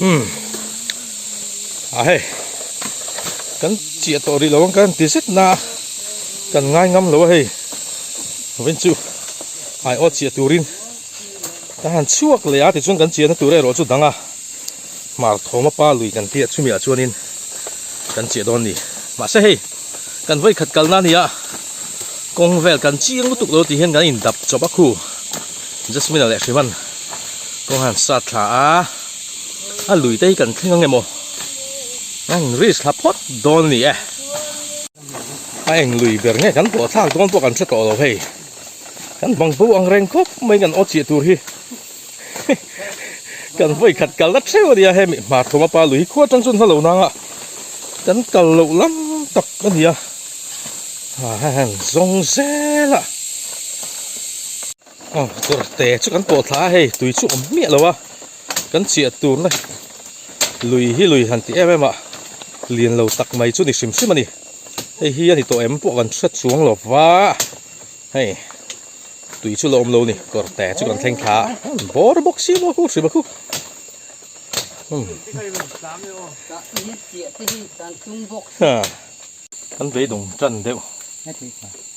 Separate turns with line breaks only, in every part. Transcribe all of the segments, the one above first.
เฮ้กันเจียตัวดีแล้วกันติดนะกันง่ายงำแล้วเฮ้เป็นจู่ไอ้อดเจียตัวรินแต่หันช่วงเลยที่ชวนกันเจียนั่นตัวเร่รอจุดดังมาโทรมาป้าลุยกันเตี้ยชุ่มยาชวนินกันเจียโดนนี่มาเฮ้กันไว้ขัดกันนั่นนี่กงเวลกันเจียงลุตุกโลที่เห็นกันอินดับจบคู่จะสมินาเล็กสิมันกงหันสัตว์ลุยได้กันขึ้นยังไงโมนั่งรีสขับพอดโดนนี่ไอ้ลุยเบียร์เนี่ยกันปวดทางโดนพวกกันเสต่อเราเฮ้กันบังปูอังแรงครบไม่กันอดเจียตัวที่กันไว้ขัดกันลัดเชี่ยวเดียเฮ้มาโทรมาปาลุยขวดจนฮัลโหลนางกันกันหลุล้ำตับกันเดียซงเซล่ะตัวเตะชุกันปวดท้าเฮ้ตุยชุกเมียแล้ววะกันเจียตัวเลยลุยหันที่มาเรียนเราตักไม่ชุดนี่ซิมมันนี่ไอ้เฮียนี่ตัวพวกกันชัดสวงหลบว่าเฮ้ตุยชุลมโลนี่ก็แต่ชุกันแข่งขาบอร์บ็อกซี่มาคู่สิมาคู่กันไปดงจันเดียว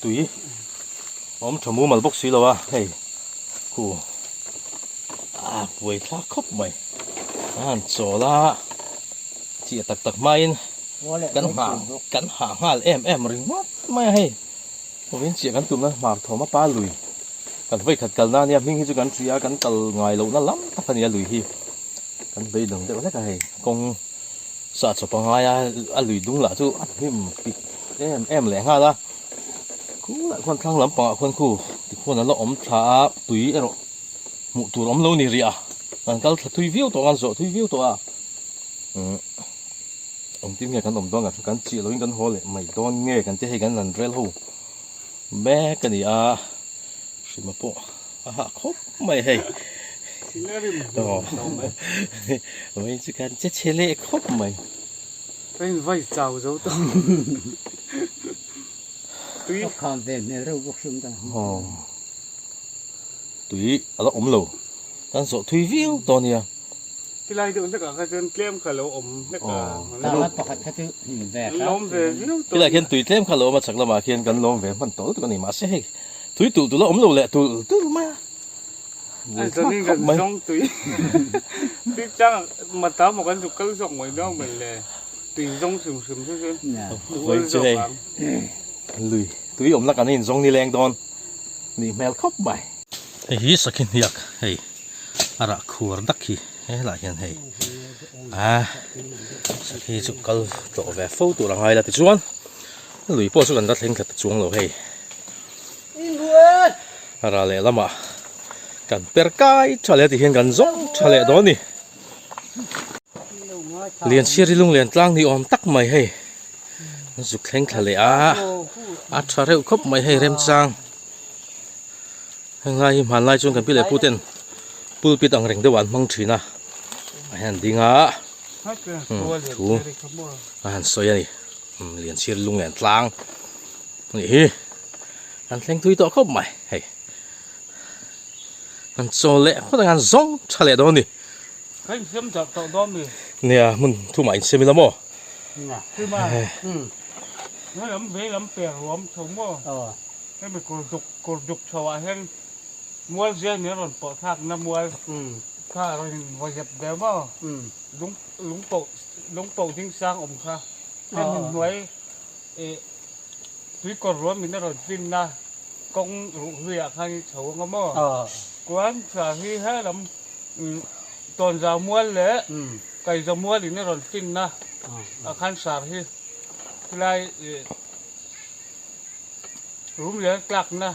ตุยผมทำมูมาบ็อกซี่แล้ววะเฮ้คู่ป่วยท้าครบไหมโซล่าเจียตักไม่กันหางริงวัดไม่ให้ผมเห็นเจียกันตุ่มนะมาโทรมาป้าลุยกันไว้ขัดกันนะเนี่ยมิ่งที่จุกันเสียกันตลไงเรานั่นล้ำทัพเนี่ยลุยที่กันไปดึงได้ว่าอะไรกงสะสมปังไงลุยดุ้งละจู่หิมปิดแหลงละกูละคนข้างล้ำปังคนคู่ที่คนนั้นเราอมชาตุยเราหมู่ตัวอมเรานี่เรียกันก็ทุยวิวตัวกันโซ่ทุยวิวตัวทีมเงี้ยกันต้องกันกันเจี๋ยเรายิ่งกันหัวเลยไม่โดนเงี้ยกันจะให้กันนั่นเร็วหูแม่กันนี่สิมาปุ๊ครบไม่ให้ไม่จะกันจะเชลเล่ครบไม่
เป็นไว้เจ้าเจ้าตัวตุยข้ามเดินเนี่ยเราบุกซุ่มกัน
ตุยอะไรอมโลกันโซ่ทุยวิวตัวเนี้ย
ที่ไรเดี๋ยวนักการเดินเกลี้ยมขาเราอมนักการ
ตลาดปกติเขาจะแบก
ล้มเว
ที่ไรเขียนตุยเต็มขาเรามาจากละมาเขียนกันล้มเวมันโตตัวนี้มาเสียตุยตัวละอมโลแหละตัวมา
ไอ้ตอนนี้กันน้องตุยที่จ้างมาตามมากันสุกก็ส่งเหมือนน้องเหมือนเลยตุยส่งซึมๆซื่อ
ๆเลยจะได้ลุยตุยอมละกันนี่ส่งนี่แรงตอนนี่แมวครบใบเฮ้ยสักนิดเฮ้ยอะไรขวดดักขี้เฮ้ยหลายอย่างเฮ้ยสักทีจุกก็ตัวแบบฟูตัวละไงล่ะที่ชวนลุยพวกสุกันดัดเล่นกับชวนเราเฮ้ยอะไรเลยละมากันเปิดกายชาเลที่เห็นกันส่งชาเลโดนนี่เรียนเชียร์ลุงเรียนกลางนี่อมตักไม่ให้จุกเล่นทะเลชาเลครบไม่ให้เริ่มจางยังไงมันไล่จนกันพี่เลยพูดเต้นพูดปิดอังเร่งได้หวานมั่งทีนะอันดีงะถูอันสวยนี่เรียนเชียร์ลุงเรียนกลางนี่อันเล่นทุยต่อครบไม่ให้อันโซเล่เขาทำงานส่งชาเลโดนนี่
ใครเชื่อมจับต่อดอม
เนี่ยมันทุ่มไอ้เซมิลาโม่
คือมานี่ลำเวลำเปียรวมชมว่าให้ไปกดจุกชาวเห็นมวยเสียเนี่ยเราปอดทักน้ำมวยข้าเราวายจับเดี๋ยวว่าลุงโป่ทิ้งสร้างอมค่ะให้มันหน่วยที่กดรวมมีนั่นเราฟินนะกงเรียกให้เฉาก็มั่วกวนสาธิตให้ลำตอนจะมวยเลยไก่จะมวยหรือนั่นเราฟินนะขั้นสาธิตที่ไรรู้เรื่องกลักนะ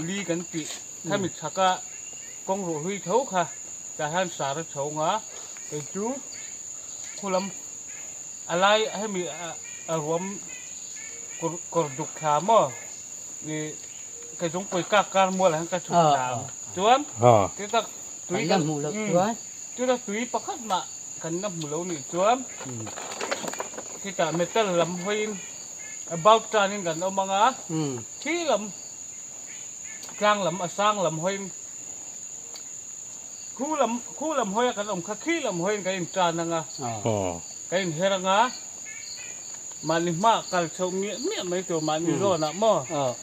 ลีกันกิถ้ามีชักก็กงรู้ที่เท่าค่ะจะให้สารเฉางะไอ้จูคุณลำอะไรให้มีรวมกดดุกขามั่วนี่ไก่จงไปกักการมัวอะไรให้กระชุบดาวจวนที่ตักตุยกันที่ตักตุยประคับมากันน้ำหมูเหลวนี่จวนที่ตักเมทัลลำวินบ่าวจานี่กันเอามังอ่ะที่ลำกลางลำสร้างลำวิน คู่ลำห้อยกันอมขี้ลำห้อยกันอินจานังอ่ะ
อ๋อ
กันอินเฮรังอ่ะมันนี่มากกันชมเนี่ยไม่ตัวมันนี่ร้อนอ่ะมั่ว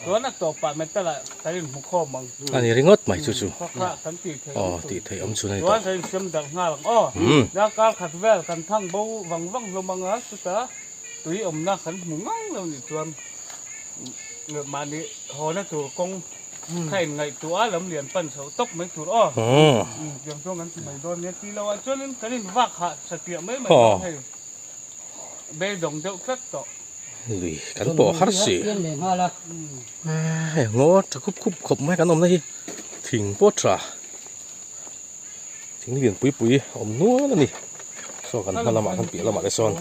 ร้อนนักต่อปะไม่ตละกันอินหัวข้อมัง
อันนี้ริงอดไหมจู่
พระพระสันติเท
ๆอ๋อตีไทยอมชุนให้
ร้
ต่
อ
อน
กันเชื่อมดังง่าหลังอ้อแล้วการขัดแววกันทั้งเบาวังลงมังอ่ะสุดท้ายตุยอมนักขันหมุงงังเรานี่ตัวเงือมันนี่หอนักตัวกงใครไงตัวลำเหรียญปั้นเสาตกไม่ถูกอ้อ
อ๋อ
อย่างช่วงนั้นไม่โดนเนี่ยที่เราจนนั้นกันนี่ว่าขาดสติไม่ให้เบดงเดียวสักต่อ
ลุยกันปอฮัสซี
เลี้ยงเลี้ยงละ
เฮ้ยงอจะคุบขบไม่กันอมเลยถิงปวดจ้าถิงเหรียญปุยอมนัวแล้วนี่โซ่กันละหมาดกันปีละหมาดได้ซ้อน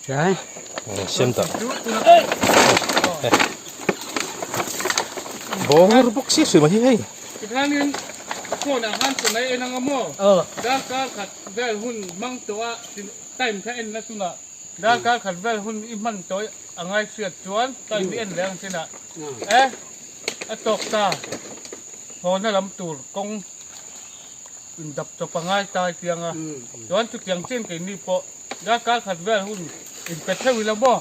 ใช่
เชื่อมต่อบ่บุกซี่สวยมาที่ให้
อีกครั้งนึงคนอาหารตัวไหนเอ็นังมั่วด้านการขัดแววหุ่นมั่งตัวใต้แค่เอ็นนั่นสุนัขด้านการขัดแววหุ่นอีมันตัวอะไรเสียดจวนใต้เอ็นแรงสินะตกตาพอนั่นลำตูดกงดับจะปังง่ายตายเตียงอ่ะย้อนจุดเตียงเส้นกันนี่พอด้านการขัดแววหุ่นอินเป็ดเท่าวิลาบ่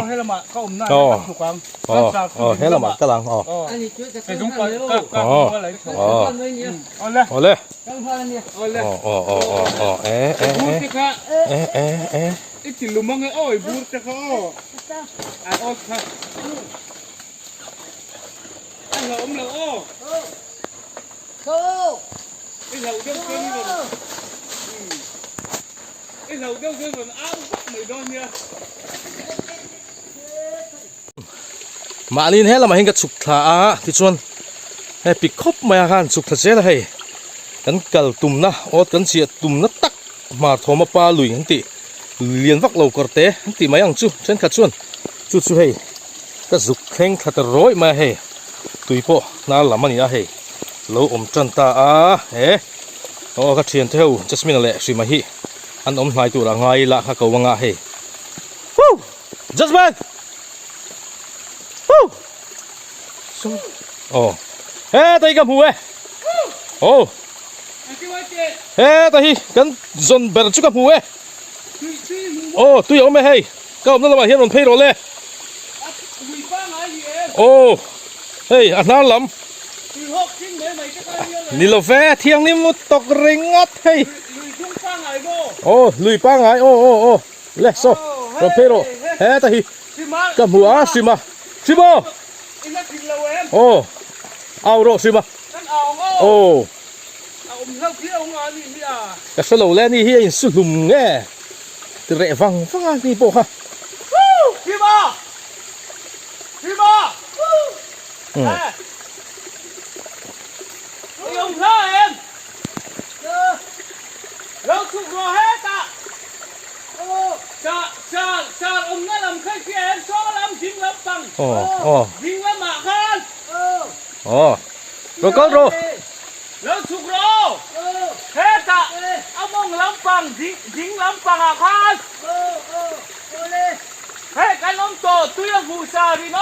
ให้ละมาเข้าอมหน้าถูกกลาง
อ๋อให้ละหมาดกำลังอ๋อ
อันนี้ช่วยจะ
ไอ้ถุงปลาก็อะไร
อ๋อ
เอาเลย
เอาเลย
ต้องพอแล้วเนี่ย
เอาเลย
อ๋อ
บูรจะค่ะ
เอ๊ะ
ไอ้จิ๋วมังไงโอ้ยบูรจะค่ะอ่ะโอ้ค่ะไอ้เราอมเราโอ้
โอ้
ไอ้เราเดินเดินก่อนไอ้เราเดินเดินก่อนอ้าวไม่โดนเนี่ย
มาลินให้ละมาเห็นกับสุกท้าที่ชวนให้ปิดคบมากันสุกท้าเสียละให้กันกัลตุ่มนะอดกันเสียตุ่มนะตักมาทอมาปลาลุยหันติเลียนวักเรากระเตะหันติมายังจู่เช่นขัดชวนจู่ให้ก็สุกแข็งขัดร้อยมาให้ตุยโปน่าละมันนี่ให้เราอมจันตาโอ้ก็เทียนเท่าจัสมินแหละสิมาฮิอันอมหายตัวละไงละข้าเขาวังให้ฮู้จัสมินOh, tadi kan buat. Oh,
ไอ้ที่ว่าเจ๊
tadi kan zon bercu kan buat. Oh, tu yang mana hey? Kau mana lama hian on pay rolle.
มีป้าไงเอง
Oh, hey, anak lam.
มีหกชิ้นไหนจะใครเยอะเลย
Ni lo ve tiang ni mut tok ringat hey.
ลุยทุ่งป้าไงโบ
Oh, lui pa ngai. Oh. Le so. Ron pay ro. Tadi
สิมา
kan buat sima. Sima.
ไอ้นักกินละเวน
Oh. Au ro sima.
นั่นเอาโอ้
Oh.
เอาเท่าเที่ยวงานนี่อ่ะ
Kasalo le ni hian sulum nge. Tre vang ni po ha.
พี่มาไอ้องค์ท่าเองเราถูกรอให้ตาจะองค์นั่นลำเคยเขียนซ้อลำทิ้งลำตัง
Oh.
ทิ้งลำหมาคัน
Oh. Ro ko ro.
เราถูกรอเฮ้ตาเอามองลำปังทิ้งลำปังอาคันเฮ้กันล้มโตตุยฟูซาริโน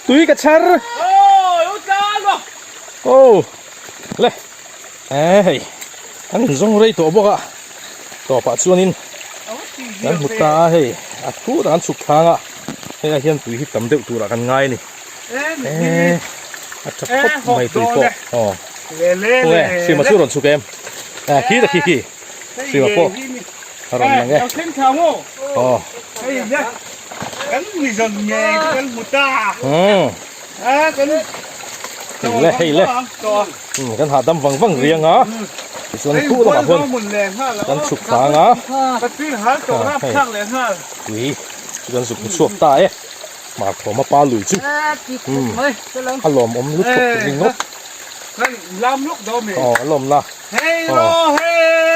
Tui ka char.
โอ้รู้จักหรอ
Oh. Le. Hey. An zong rei to boka. To pa chuanin
เอาตี
nan mutta hey. Aku dan suk thanga. Hey hian tui hi tam deuh tura kan ngai ni.
เอ๊ะ
A chap khop mai tui po. Oh.
เล่เล่
Le, si ma chu ron su kem. Ki da ki. Si ma po. Ron na nge.
เอาเส้นขาวโง่
Oh.
ไอ้เนี่ยกันมีส่วนใหญ่กันมุตากัน
Le hey le.
ตัว
Kan ha dam wang riang ha. Chuan ku la ma hon.
หมุนแรงฮะแล้ว
Kan suk thanga.
กระตื้นหาตัวรับข้างแรงฮะ
Tui. Kan suk suap ta Ma tho ma pa lui chu.
เฮ้ยจะลอง
Alom om lu tok ringot.
นั่นลำลูกโดมี
Oh, alom la.
เฮ้ยโลเฮ้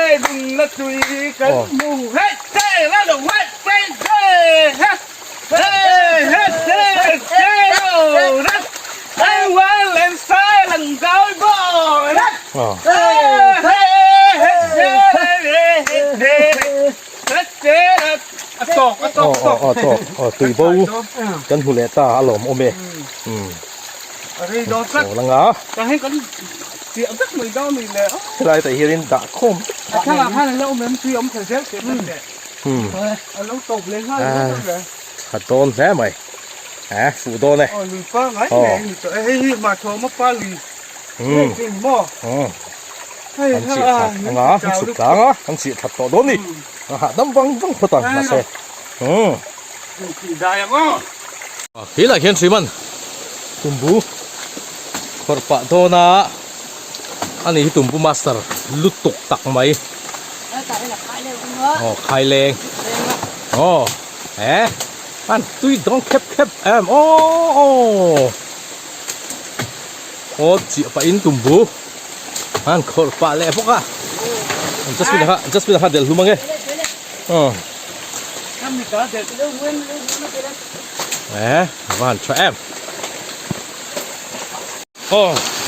ยดึงละตุยกันมูเฮ้ยเฮ้ยละดงเฮ้ยเฮ้ยเฮ้ยเฮ้ยเฮ้ยเฮ้ยเฮ้ยเฮ้ยโอ้รักไอ้วันเล่นสายหลังเก้าบ่รัก
Oh.
เฮ้ยเฮ้ยเฮ้ยเฮ้ยเฮ้ยเฮ้ยเฮ้ยเฮ้ยเฮ้ยตกตกตก
Oh, tui bo. Kan hule ta alom ome.
อะไรโดนสัก
Oh, langa.
จะให้กัน สียสักไม่ได้นี่แหละ
ไรแต่เฮียรินด่าคม
ถ้าหลังข้างแล้วมันเสียมเสียเสียมันเนี่ย เอาลงตบเลยค่ะเลย
ขัดโดนแท้ไหมฝูโดนเลย
อ๋อลุยป้าไงเนี่ยเฮ้ยมาโชว์มาป้าลุยจริงบ่เฮ้ย
ทั้ง
ถ้า
จีทั้งทั้งสุดทั้งทั้งจีขัดโดนนี่น้ำวังต้องพอตังมาเซ่
ได้ยังอ่ะ
ฮีละเขียนสิมันตุ่มบูขดปะโดนะอันนี้ตุ่มบูมาสเตอร์ลุตุกตักไหม
แล้วแต่ได้หลักขายเร็วคุณเนาะ
อ๋อไข่แรงอ๋ออันตุ้ยต้องแคบโอ้จีบไปอินตุ่มบูอันขดปะเลยพวกอ่ะ just be the hard del lumang eh
Kami ka del
van try em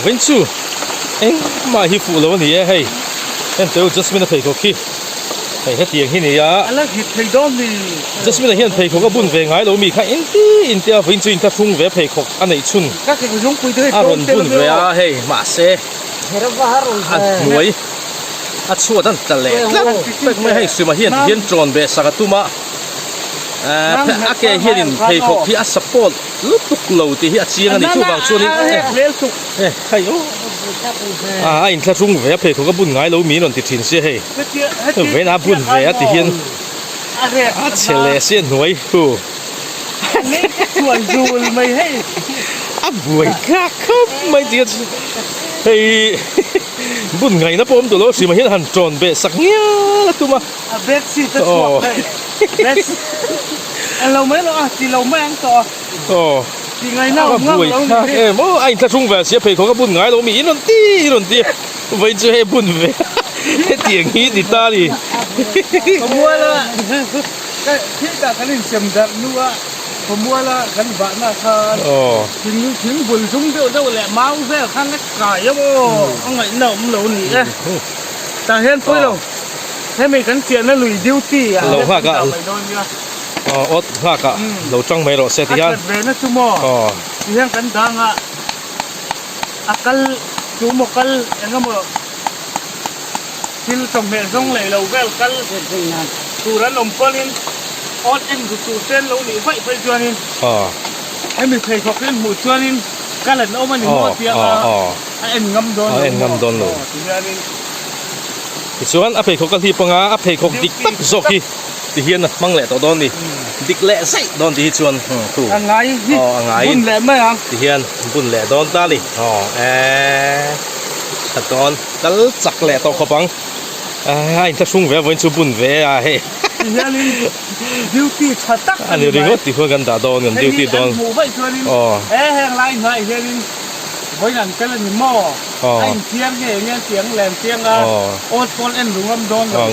when chu ma hi fu lo ni hey en teu just be the pei ko ki hey he tiang hi ni ya
ala hit thei don ni
just be the hian pei ko ka bun ve ngai lo mi kha in ti when chu in ta thung ve pei ko an nei chun
ka ke jong pui de
a ron bun ve a hey ma se
hera ba haron
an nuai a chuat an ta le pek mai hei sima hian tron be sakatuma a ke hian pei khok hi a support lutuk lo ti hi a chiang ani chu bang chuan
le su
hai o a in thla chung ve pei khok ka bun ngai lo mi non ti thin se hei ve na bun ve a ti hian a chele se nuai hu
le chuan zul mai hei
a buai ka khop mai ti hei bun ngai na pom to lo si ma hian han tron be sak nya la tuma
a bet si ta chuak bet lo mai lo ti lo mang to ti ngai na ngam lo ni
mo ai ta chung ve sia pei ko ka bun ngai lo mi inon ti vai chu he bun ve he tiang hi ti ta li
mua la cái thiết cả cái linh xiêm giật nữa mua la cái bạn là than chính buồn chúng đâu lại máu ra khăn cái cài á bố ông ấy nấu nấu nỉ ra ta hiện tôi đâu thế mình cần tiền nó lùi duty à
lâu ha cả ốt ha cả lâu trong mấy rồi sẽ thì ăn
về nó chú mò thì hiện cần đang à akal chú một kal anh em bảo til trong mẹ trong lại lâu về kal tu ra lồng con lên ốt em tu sen lâu nỉ vậy vậy cho nên em mình phải học lên một cho nên cái lần ông anh mua tiền em ngâm đòn
rồi chuan a phei khok kan hi panga a phei khok dik tak zok hi ti hian na mang le to don ni dik le sai don ti chuan tu
angai bun le mai ang
ti hian bun le don ta li ta don dal chak le to khopang ai ta sung ve wen chu bun ve a he
ti hian ni duty chatak
ani ringot ti ho kan da don kan duty don
mu vai chuan ni hang lai ngai hian ni với ngành cái là mò anh tiếng nghe tiếng làm tiếng ôn con em đúng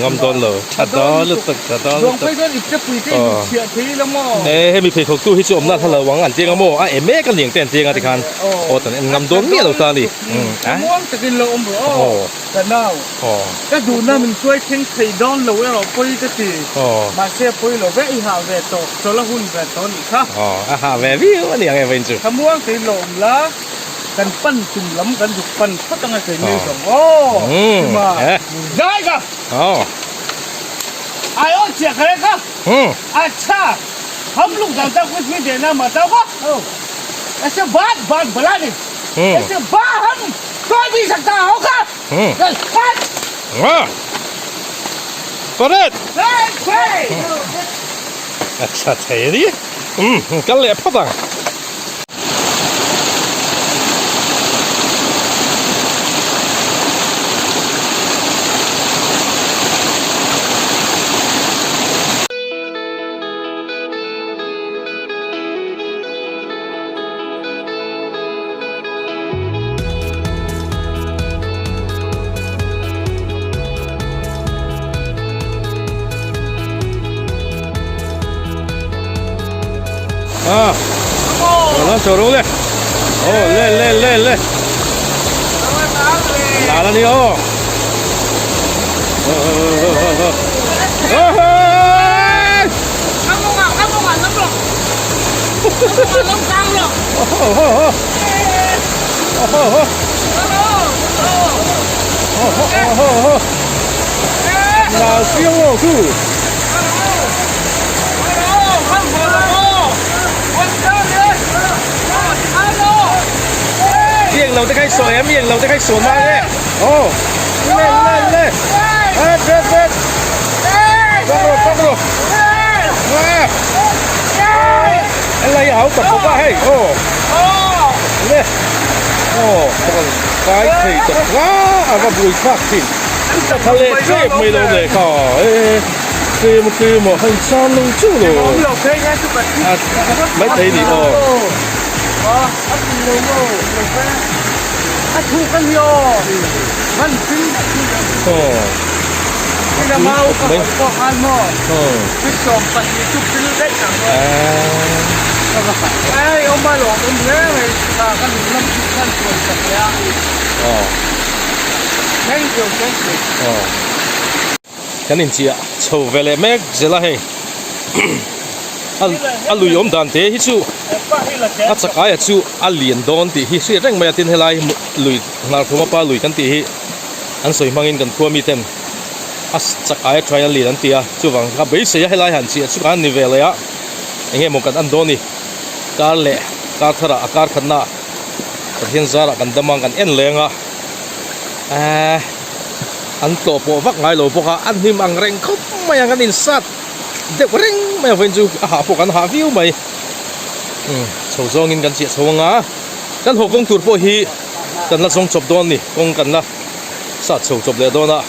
ngâm đòn
rồi thật đó lúc đó
đúng phải cái ít quý cái chuyện thế lắm mò
ê mình phải học tu hết chỗ ông ta thay là quảng ảnh tiếng mò em mấy cái liền tiền tiếng thì kan tận em ngâm đòn nghe đâu ta đi
muốn cái lỗ bro tận nào cái dù na mình chơi thêm thầy đòn lỗ rồi quay cái gì mà xe quay lỗ vẽ hào về tổ cho là hun về tổ này khác
về ví dụ này nghe vậy chứ
tham muốn cái lỗ láกันปั้นจุ่มล้ำกันจุกปั้นพัดตั้งแต่เนื้อสองมาได้ครับไอ้โอ้เสียใครครับอาชาทำลูกจากเจ้าคุณพี่เดน่ามาเจ้าก็ไอ้เจ้าบ้านเบลาดิไอ้เจ้าบ้านก็มีสักตาเขาครับเฮ้ยพัด
Correct
เฮ้ยเฮ้ย
अच्छा है ये कल ले पता nó chờ đâu đây lên là đi ô nào siêu ngô khu yên lâu tới khách sổ em yên lâu tới khách sổ mang đấy ô lên chết bắt rồi anh lấy áo tập không ba hay ô lên ô cái thì tập quá à và bùi phát thìทะเลเจ็บไม่ลงเลยค่ะคือหมดให้ซ้อนลงจู่เลยไม่thấy đi ô
ถูกกันโยมันซื้อที่จะมาเอาก็หันมอที่สองปัจจุบันซื้อได้ต่างกันไอ้เอามาหลอกกันเลยถ้ากันน้ำจิ้มกันส่วนสักอย่างแม่งเกี่ยวแม่งเกี่ยว
cái này chị ạ chầu về lại mấy giờ là hay anh lùi ôm đàn thế hít chú anh chắc ai chú anh liền đón thì hít sẽ răng mày tin hay lại lùi nào không apa lùi cái thì anh soi mang in cái thua mi tem anh chắc ai try anh liền anh tia chú vàng cái bấy sẽ hay lại hẳn chị chú anh về lại á anh em một cái anh đón đi cái lệ cái thara cái khăn na cái hiện ra cái đam mang cái en leng à anh tổ bộ vác ngay lỗ bộ cả anh him ang reng khóc mày ang anh sát đẹp reng mày vẫn chú hạ bộ anh hạ view mày sầu rong inกันเจียสวงอ่ะกันหกกงถูดพวกฮีกันละทรงจบโดนนี่กงกันละสัตว์สจบเลยโดนละ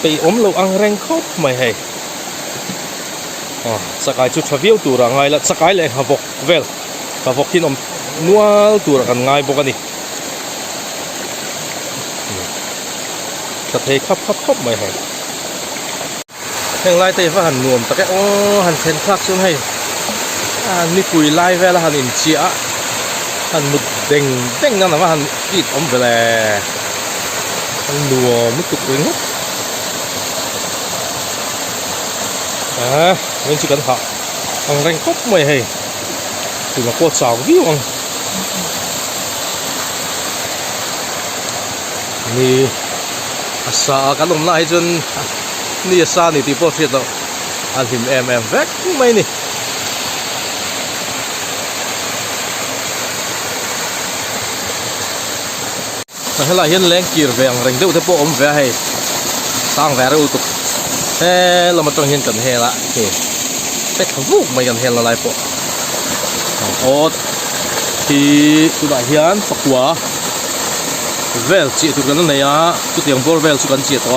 ไปอมลงอังแรงครบไม่ให้สกายจุดวิวตัวร่างไงละสกายเลยหาบกเวลหาบกที่นมนัวตัวกันไงบกันนี่จะเทคับไม่ให้แห่งไล่เตะฟ้าหันนวมตะแกโอ้หันเทนทักช่วยให้นี่คุยไล่เวลาหันอินเชียหันมุดเด้งนั่นนะว่าหันกีดอมไปเลยหันนัวมุดตุกเองเงินจุกันหักอังแรงครบไม่ให้ถึงมาปวดสาววิวอังนี่อาสากันลมไล่จนนี่อาสานี่ที่พอเสียแล้วอันหิมแวกไม่นี่ให้เราเห็นแรงกีร์แรงเดือดที่พวกอมแวให้สร้างแวร์อุตุเรามาต้องเห็นกันเฮละเป็ดวูบไม่กันเฮละไรพวกโอ๊ตที่ตุลาเฮียนปักหัวเวลจีตุกันนั่นเนี่ยจุดยังบอลเวลสุกันจีตัว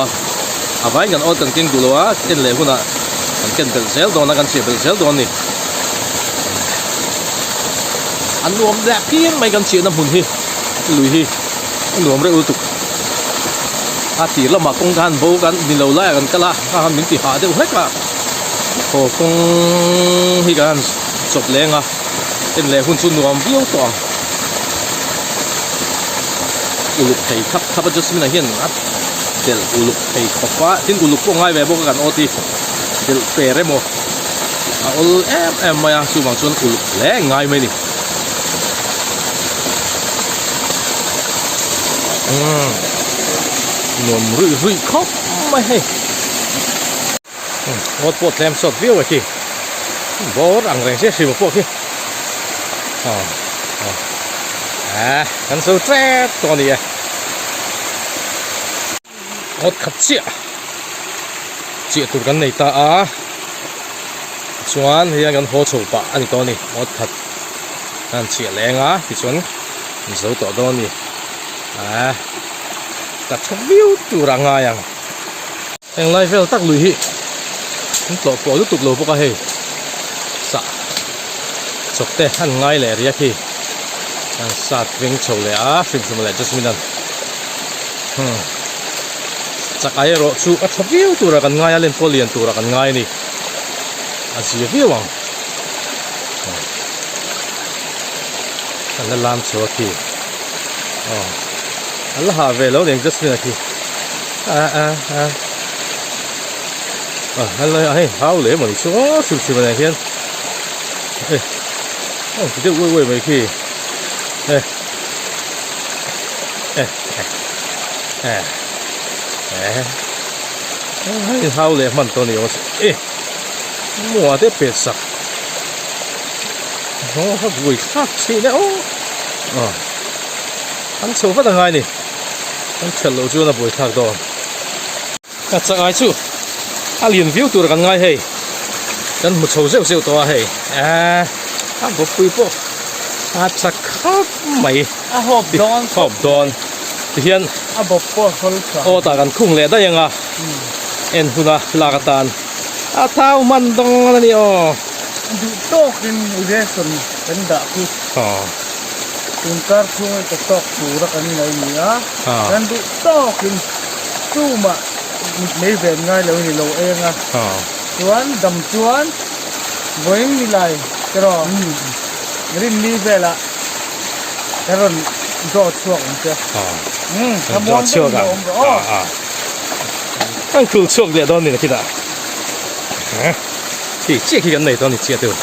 เอาไว้กันโอ๊ตกันกินกุลวะเอ็นเล่หุ่นอ่ะกันกินเบลเซลโดนกันเชียเบลเซลโดนนี่อันรวมแดกเพียงไม่กันเชียน้ำหุ่นฮีลุยฮีรวมเรื่องอุตุอาตีเรามากงการโบกันดินเราไล่กันก็ละถ้าทำมินตีหาเดี๋ยวเฮ้ยก็โอ้คงที่กันจบแรงอ่ะเป็นแรงหุ่นชุนรวมวิวตัวอุลุกไทยครับจะสมินาเห็นนะเดี๋ยวอุลุกไทยขอบฟ้าทิ้งอุลุกพวกง่ายแบบพวกกันโอทีเดี๋ยวเปรย์โมอุลุเอ็มมาสู้บางส่วนอุลุกแรงง่ายไหมนี่หนุ่มรุ่ยครบไม่ให้หมดปวดแรมสดวิวไอ้ที่บอสอังแรงเสียสิบพวกที่กันสู้แท้ตัวนี้หมดขัดเจียตุกันในตาส่วนเฮียกันหัวโฉบปะอันนี้ตัวนี้หมดขัดนั่นเจียแรงที่ส่วนสู้ตัวนี้ตัดชมวิวตัวร่างงายังแห่งไลฟ์เฟลตักลุยมันตัวปอดตุกโลพวกเฮสะจบเตะหันง่ายเลยเรียกที่สัตว์วิ่งโชว์เลยฟิล์มเลยจะสมินันจากไอ้รถชูอัดชมวิวตัวร่างง่ายเล่นพอเลียนตัวร่างง่ายนี่อาศัยวิววังอันนั้นลามโชว์ที่Allah havel orang just ni lagi. Allah hey, how le mày chúa sụp này thiên. Kita mày khi. hao lệ mình tôi nhiều ê mùa thế biệt sặc nó vui khác gì nữa anh chịu phát ngay nè anh chịu lâu chưa là vui khác đó các bạn ai chú liền view tourกันngay hey dan một số rêu to hey bộ bụi bộ chắc khóc mày
hộp
đòn thì hiện
bộ bộ
ô taกันkhung lệได้ยังen huna lagatan thao man dong na ni
du tokin ureson tanda ku tungkar ku tok pura kan nai ni dan du tokin cuma mấy về ngay lâu thì lâu em chuan đầm chuan với mi lại cái đó rin mi về là cái rồi giọt chuộng chưa
giọt chuộng anh cứ chuộng để đó này là cái nào thì chỉ cái này đó này chỉ được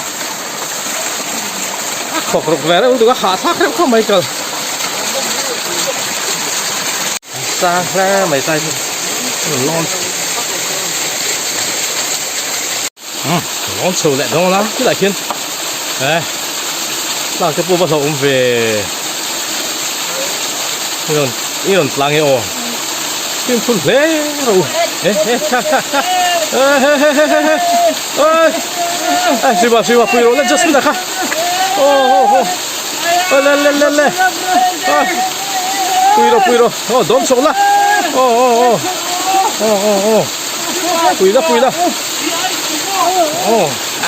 học được về đó được hạ thác không mấy cơ xa ra mày tay lon lon sầu lại đó lắm cái lại khiến đấy là cái bộ bắt đầu về 이런 땅에 오 지금 풀 배로 시바 부이로 렌졌습니다 가 렐렐렐레 부이로 넘쳐올라 부이다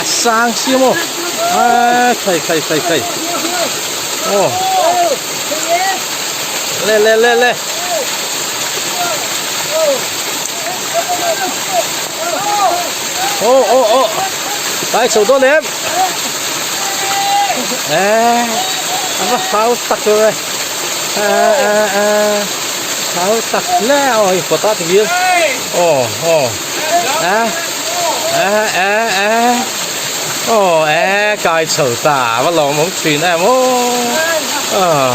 쌍시모 카이 레 tại sầu to ném nó tháo tắc rồi tháo tắc rồi của ta thì viên cài sầu tả và lòng móng chuyện em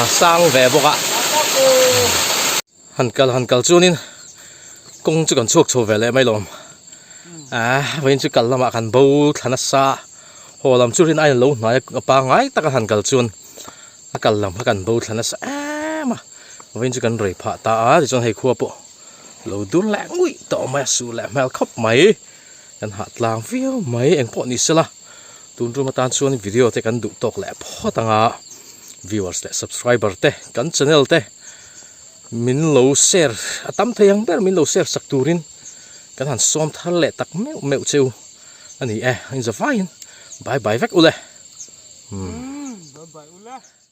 sang về bốc ạ hàn cալ chu nín công chỉ còn chuộc chuộc về lại mấy lom vậy chỉ cալ làm ăn bầu thằng sa hồ làm chu nín ai lâu nói ba ngày ta hàn cալ chuan cal làm ăn bầu thằng sa mà vậy chỉ cần rời phá ta thì cho hay khua bộ lâu đun lẹ ngụy tỏ mẹ su lẹ mèo khóc mấy anh hạt lang phiêu mấy anh bỏ đi xí la tuần rồi mà tan chuan video thì cần đủ tóc lẹ phô tăng viewers lẹ subscriber te kan channel te min lo share atam thayang ber min lo share sak turin kan han som thal le tak meu cheu ani anh za fain bye bye vek ule
bye bye ule